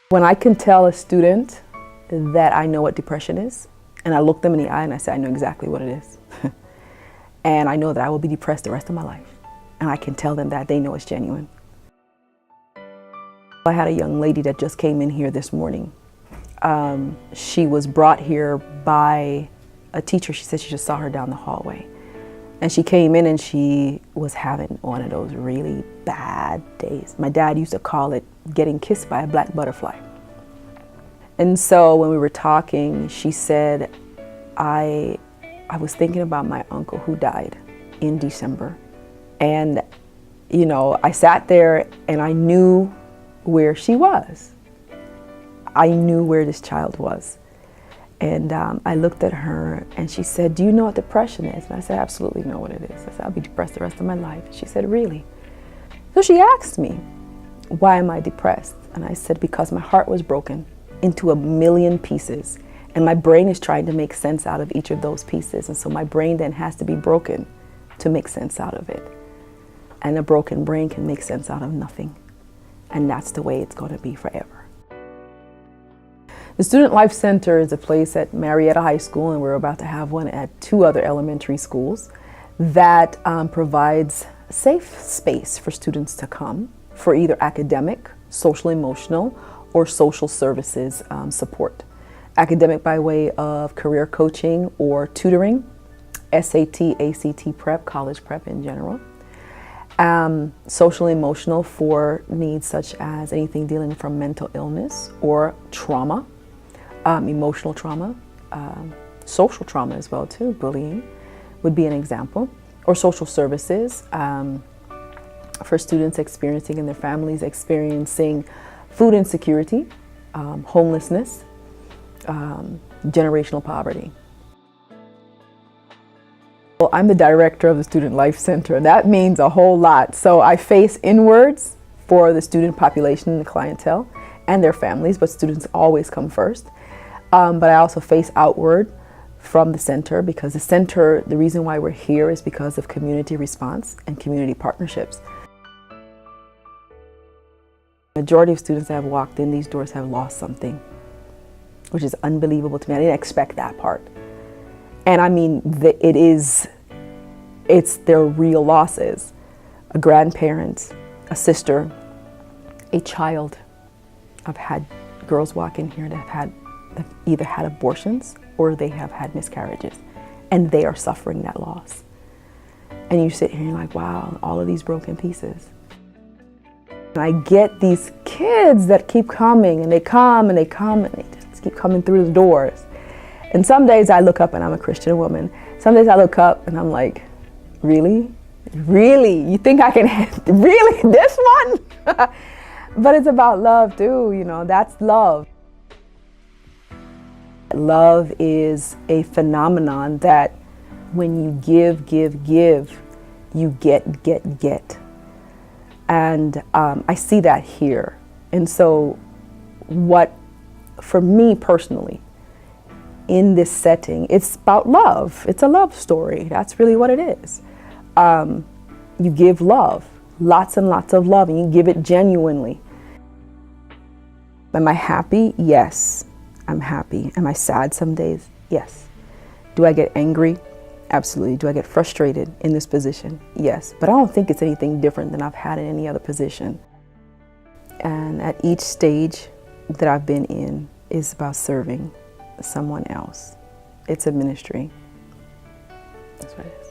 When I can tell a student that I know what depression is, and I look them in the eye and I say, I know exactly what it is. And I know that I will be depressed the rest of my life. And I can tell them that, they know it's genuine. I had a young lady that just came in here this morning. She was brought here by a teacher. She said she just saw her down the hallway. And she came in and she was having one of those really bad days. My dad used to call it getting kissed by a black butterfly. And so when we were talking, she said, I was thinking about my uncle who died in December. And, you know, I sat there and I knew where she was. I knew where this child was. And I looked at her and she said, do you know what depression is? And I said, I absolutely know what it is. I said, I'll be depressed the rest of my life. She said, really? So she asked me, why am I depressed? And I said, because my heart was broken into a million pieces. And my brain is trying to make sense out of each of those pieces. And so my brain then has to be broken to make sense out of it. And a broken brain can make sense out of nothing. And that's the way it's going to be forever. The Student Life Center is a place at Marietta High School, and we're about to have one at 2 other elementary schools, that provides safe space for students to come for either academic, social emotional, or social services support. Academic by way of career coaching or tutoring, SAT, ACT prep, college prep in general. Social emotional for needs such as anything dealing from mental illness or trauma. Emotional trauma, social trauma as well too, bullying would be an example, or social services for students experiencing and their families experiencing food insecurity, homelessness, generational poverty. Well, I'm the director of the Student Life Center, and that means a whole lot. So I face inwards for the student population and the clientele and their families, but students always come first. But I also face outward from the center, because the center, the reason why we're here is because of community response and community partnerships. The majority of students that have walked in these doors have lost something, which is unbelievable to me. I didn't expect that part. And I mean, it's their real losses. A grandparent, a sister, a child. I've had girls walk in here that have either had abortions or they have had miscarriages, and they are suffering that loss. And you sit here and you're like, wow, all of these broken pieces. And I get these kids that keep coming, and they come and they come and they just keep coming through the doors. And some days I look up, and I'm a Christian woman. Some days I look up and I'm like, really? Really? You think I can, really, this one? But it's about love too, you know, that's love. Love is a phenomenon that when you give, you get. And I see that here. And so for me personally, in this setting, it's about love. It's a love story. That's really what it is. You give love, lots and lots of love, and you give it genuinely. Am I happy? Yes. I'm happy. Am I sad some days? Yes. Do I get angry? Absolutely. Do I get frustrated in this position? Yes. But I don't think it's anything different than I've had in any other position. And at each stage that I've been in is about serving someone else. It's a ministry. That's what it is.